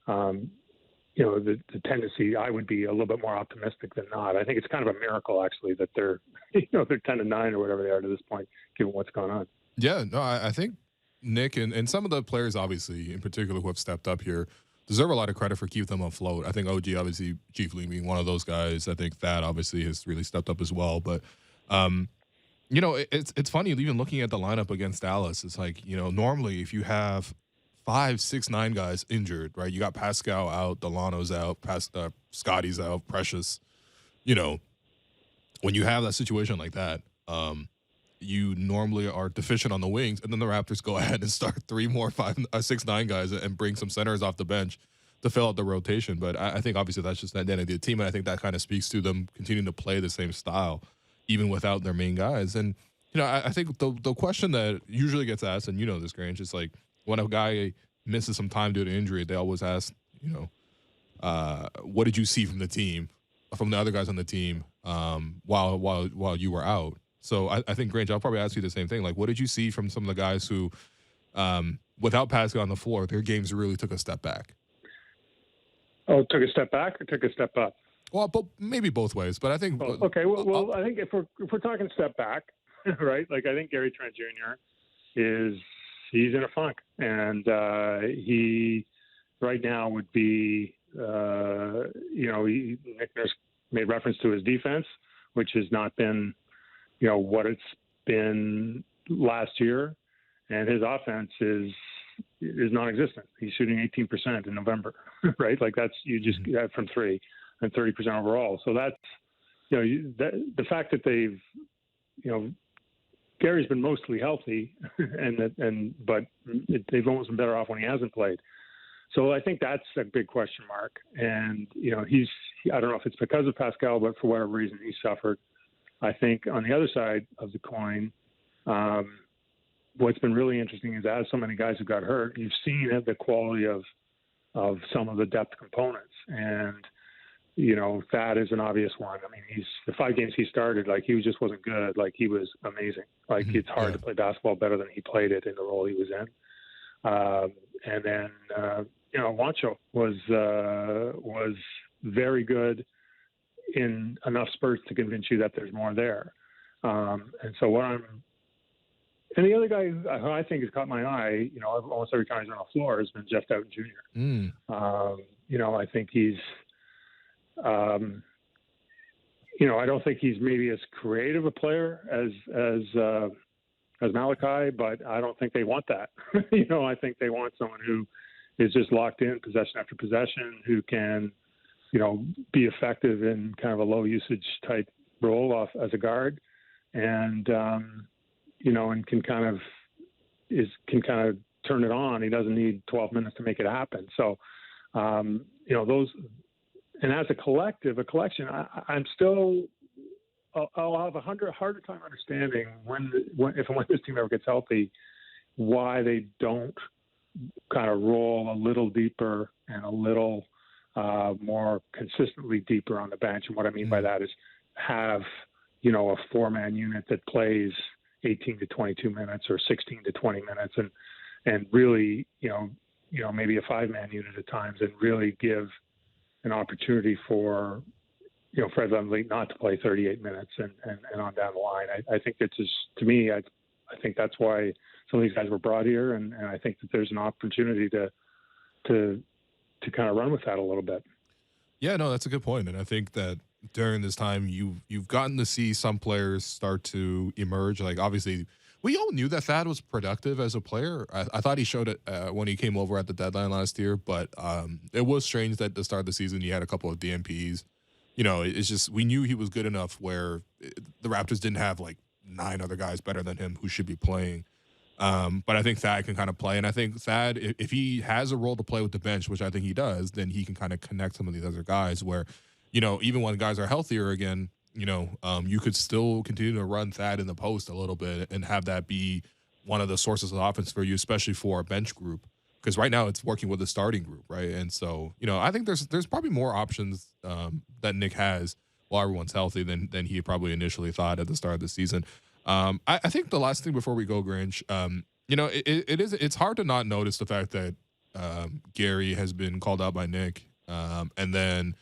the tendency, I would be a little bit more optimistic than not. I think it's kind of a miracle, actually, that they're, they're 10-9 or whatever they are to this point, given what's going on. Yeah, no, I think Nick and some of the players, obviously, in particular, who have stepped up here, deserve a lot of credit for keeping them afloat. I think OG, obviously, chiefly being one of those guys. I think Thad, obviously, has really stepped up as well. But, it's funny, even looking at the lineup against Dallas, it's like, normally if you have 5, 6, 9 guys injured, right? You got Pascal out, Delano's out, Scotty's out, Precious. When you have that situation like that, you normally are deficient on the wings, and then the Raptors go ahead and start 3 more 6'9" guys and bring some centers off the bench to fill out the rotation. But I think obviously that's just the identity of the team, and I think that kind of speaks to them continuing to play the same style even without their main guys. And I think the question that usually gets asked, and this, Grange, is like when a guy misses some time due to injury, they always ask, what did you see from the team, from the other guys on the team, while you were out? So I think, Grange, I'll probably ask you the same thing. Like, what did you see from some of the guys who, without Pascal on the floor, their games really took a step back? Oh, took a step back or took a step up? Well, maybe both ways. But I think okay. Well, I think if we're talking step back, right? Like I think Gary Trent Jr. he's in a funk, and he right now would be Nick Nurse made reference to his defense, which has not been what it's been last year, and his offense is non-existent. He's shooting 18% in November, right? Like that's you just got from 3 and 30% overall. So that's the fact that they've Gary's been mostly healthy, but they've almost been better off when he hasn't played. So I think that's a big question mark. And I don't know if it's because of Pascal, but for whatever reason he suffered. I think on the other side of the coin, what's been really interesting is as so many guys who got hurt, you've seen the quality of some of the depth components. And, Thad is an obvious one. I mean, the 5 games he started, like he just wasn't good. Like he was amazing. Like it's hard to play basketball better than he played it in the role he was in. And then, Wancho was very good in enough spurts to convince you that there's more there. And the other guy who I think has caught my eye, almost every time he's on the floor has been Jeff Doughton Jr. I think he's, I don't think he's maybe as creative a player as Malachi, but I don't think they want that. I think they want someone who is just locked in possession after possession, who can, be effective in kind of a low usage type role off as a guard, and and can kind of turn it on. He doesn't need 12 minutes to make it happen. So, those, and as a collection, I'm still. I'll have a harder time understanding when this team ever gets healthy, why they don't kind of roll a little deeper and a little more consistently deeper on the bench. And what I mean by that is have, a 4-man unit that plays 18 to 22 minutes or 16 to 20 minutes and really, maybe a 5-man unit at times, and really give an opportunity for, Fred VanVleet not to play 38 minutes and on down the line. I think it's just, to me, I think that's why some of these guys were brought here, and I think that there's an opportunity to kind of run with that a little bit. Yeah, no, that's a good point. And I think that during this time, you've gotten to see some players start to emerge. Like, obviously, we all knew that Thad was productive as a player. I thought he showed it when he came over at the deadline last year, but it was strange that at the start of the season, he had a couple of DNPs. It's just, we knew he was good enough where the Raptors didn't have like 9 other guys better than him who should be playing. But I think Thad can kind of play. And I think Thad, if he has a role to play with the bench, which I think he does, then he can kind of connect some of these other guys where, even when guys are healthier again, you could still continue to run Thad in the post a little bit and have that be one of the sources of offense for you, especially for a bench group. Because right now it's working with the starting group, right? And so, I think there's probably more options that Nick has while everyone's healthy than he probably initially thought at the start of the season. I think the last thing before we go, Grinch, it's hard to not notice the fact that Gary has been called out by Nick, and then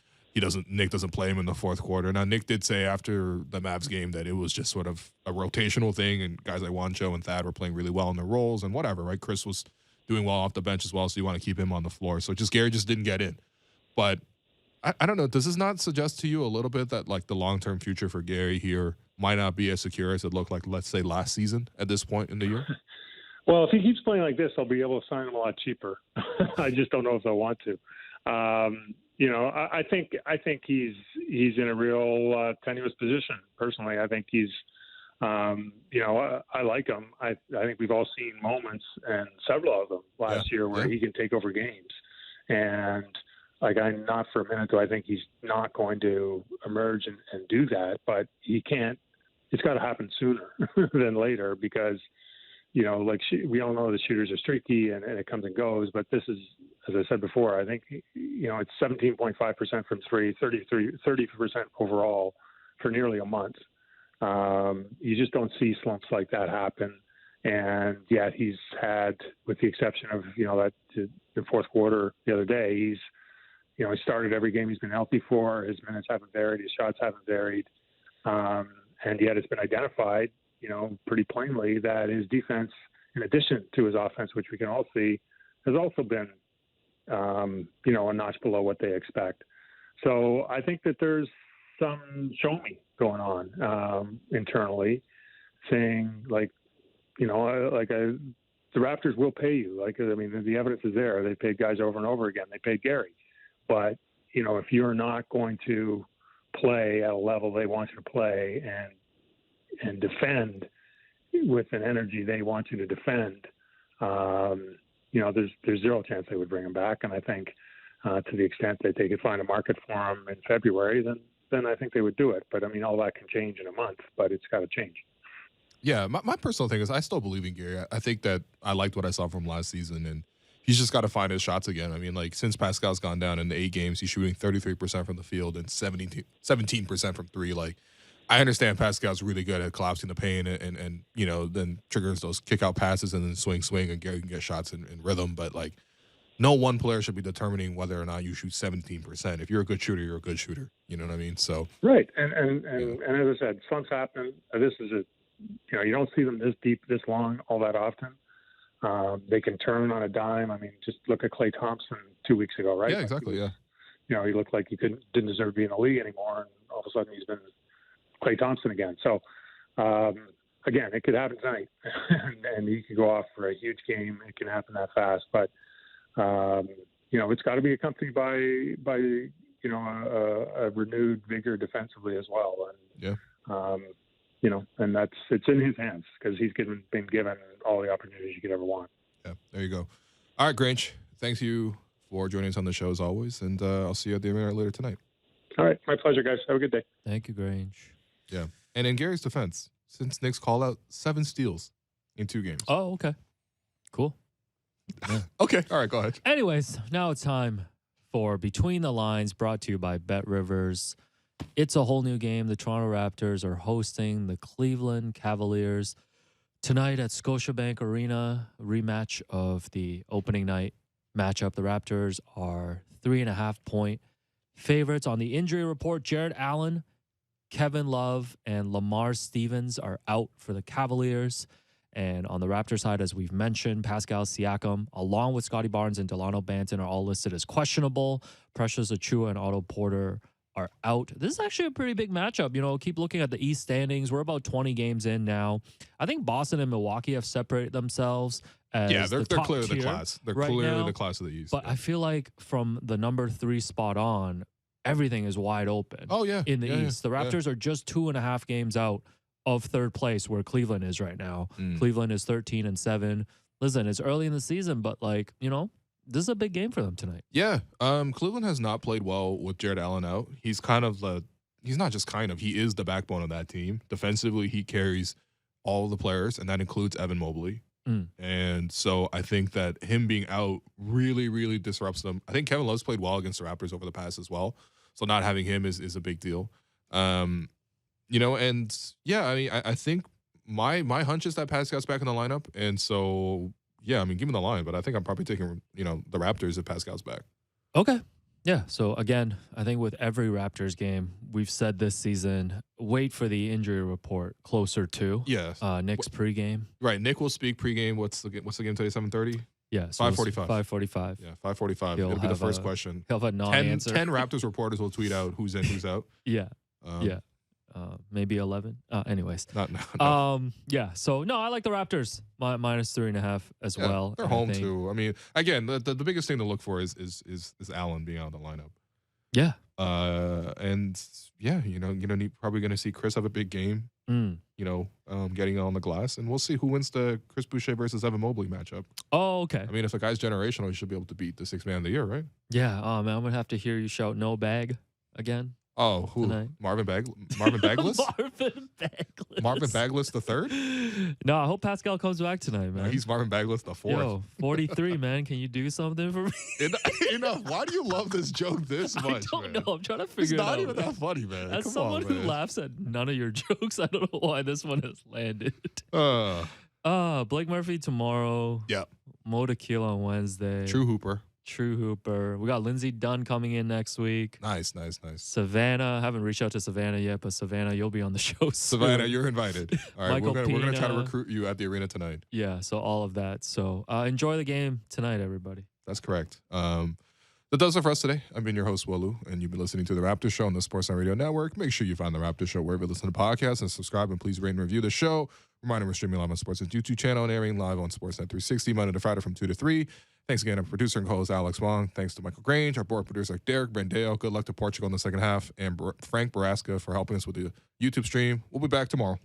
Nick doesn't play him in the fourth quarter. Now, Nick did say after the Mavs game that it was just sort of a rotational thing, and guys like Wancho and Thad were playing really well in their roles and whatever, right? Chris was doing well off the bench as well, so you want to keep him on the floor. So Gary just didn't get in. But I don't know, does this not suggest to you a little bit that like the long-term future for Gary here might not be as secure as it looked like, let's say, last season at this point in the year? Well, if he keeps playing like this, I'll be able to sign him a lot cheaper. I just don't know if I want to. I think he's in a real tenuous position. Personally, I think he's I like him. I think we've all seen moments, and several of them last year, where he can take over games. And like, I'm not for a minute do I think he's not going to emerge and do that, but he can't. It's got to happen sooner than later, because we all know the shooters are streaky and it comes and goes. But this is, as I said before, I think it's 17.5% from three, 30% overall for nearly a month. You just don't see slumps like that happen. And yet he's had, with the exception of, the fourth quarter the other day, he started every game he's been healthy for. His minutes haven't varied. His shots haven't varied. And yet it's been identified, pretty plainly, that his defense, in addition to his offense, which we can all see, has also been, a notch below what they expect. So I think that there's some show me going on internally, saying the Raptors will pay you. The evidence is there. They paid guys over and over again. They paid Gary. But, if you're not going to play at a level they want you to play and defend with an energy they want you to defend, there's zero chance they would bring him back. And I think to the extent that they could find a market for him in February, then I think they would do it. But, all that can change in a month, but it's got to change. Yeah, my personal thing is I still believe in Gary. I think that I liked what I saw from last season, and he's just got to find his shots again. Since Pascal's gone down in the 8 games, he's shooting 33% from the field and 17% from three. I understand Pascal's really good at collapsing the paint and then triggers those kick-out passes and then swing, and Gary can get shots in rhythm. But, no one player should be determining whether or not you shoot 17%. If you're a good shooter, you're a good shooter. You know what I mean? So right, and as I said, slumps happen. This is you don't see them this deep, this long, all that often. They can turn on a dime. Just look at Klay Thompson 2 weeks ago, right? Yeah, exactly. He looked like he didn't deserve to be in the league anymore, and all of a sudden he's been Klay Thompson again. So, again, it could happen tonight, and he could go off for a huge game. It can happen that fast, but it's got to be accompanied by a renewed vigor defensively as well. And and it's in his hands, because he's been given all the opportunities you could ever want. Yeah, there you go. All right, Grange, thanks you for joining us on the show as always, and I'll see you at the America later tonight. All right, my pleasure, guys. Have a good day. Thank you, Grange. Yeah, and in Gary's defense, since Nick's call out, 7 steals in 2 games. Oh, okay. Cool. Yeah. Okay, all right, go ahead. Anyways, now it's time for Between the Lines, brought to you by Bet Rivers. It's a whole new game. The Toronto Raptors are hosting the Cleveland Cavaliers tonight at Scotiabank Arena, a rematch of the opening night matchup. The Raptors are 3.5-point favorites. On the injury report, Jared Allen, Kevin Love, and Lamar Stevens are out for the Cavaliers. And on the Raptors side, as we've mentioned, Pascal Siakam, along with Scotty Barnes and Delano Banton, are all listed as questionable. Precious Achiuwa and Otto Porter are out. This is actually a pretty big matchup. Keep looking at the East standings. We're about 20 games in now. I think Boston and Milwaukee have separated themselves as they're top clearly tier the class. They're right clearly now. the class of the East. But I feel like from the number 3 spot on, everything is wide open. Oh, yeah. In the East. The Raptors are just 2.5 games out of third place, where Cleveland is right now. Cleveland is 13-7. Listen, it's early in the season, but this is a big game for them tonight. Yeah. Cleveland has not played well with Jared Allen out. He's he's not just he is the backbone of that team. Defensively, he carries all the players, and that includes Evan Mobley. And so I think that him being out really, really disrupts them. I think Kevin Love's played well against the Raptors over the past as well. So not having him is a big deal. And I think my hunch is that Pascal's back in the lineup. And so, give him the line, but I think I'm probably taking, the Raptors if Pascal's back. Okay. Yeah. So again, I think with every Raptors game, we've said this season, wait for the injury report closer to Nick's pregame. Right. Nick will speak pregame. What's the game today? 7:30? Yeah. So 5:45. 5:45. Yeah. 5:45. It'll be the first question. He'll have a non-answer. 10 Raptors reporters will tweet out who's in, who's out. Yeah. Maybe 11. Anyways. No. Yeah. So no, I like the Raptors minus 3.5 as well. They're home too. Again, the biggest thing to look for is Allen being out of the lineup. Yeah. And yeah, probably going to see Chris have a big game. Getting on the glass, and we'll see who wins the Chris Boucher versus Evan Mobley matchup. Oh, okay. I mean, if a guy's generational, he should be able to beat the sixth man of the year, right? Yeah. Oh man, I'm gonna have to hear you shout "no bag" again. Oh, who? Tonight. Marvin Bagless? Marvin Bagless. Marvin Bagless the third? No, I hope Pascal comes back tonight, man. No, he's Marvin Bagless the fourth. Yo, 43, man. Can you do something for me? Why do you love this joke this much? I don't know. I'm trying to figure it out. It's not even that funny, man. As someone who laughs at none of your jokes, I don't know why this one has landed. Blake Murphy tomorrow. Yeah. Mo Tequila on Wednesday. True Hooper. We got Lindsey Dunn coming in next week. Nice. Savannah. I haven't reached out to Savannah yet, but Savannah, you'll be on the show soon. Savannah, you're invited. All right, we're gonna try to Pina. recruit you at the arena tonight. Yeah, so all of that. So enjoy the game tonight, everybody. That's correct. That does it for us today. I've been your host, Wolu, and you've been listening to the Raptors Show on the Sportsnet Radio Network. Make sure you find the Raptors Show wherever you listen to podcasts and subscribe, and please rate and review the show. Reminder, we're streaming live on Sportsnet's YouTube channel and airing live on Sportsnet 360 Monday to Friday from 2 to 3. Thanks again to producer and co-host Alex Wong. Thanks to Michael Grange, our board producer Derek Brandeo. Good luck to Portugal in the second half, and Frank Baraska for helping us with the YouTube stream. We'll be back tomorrow.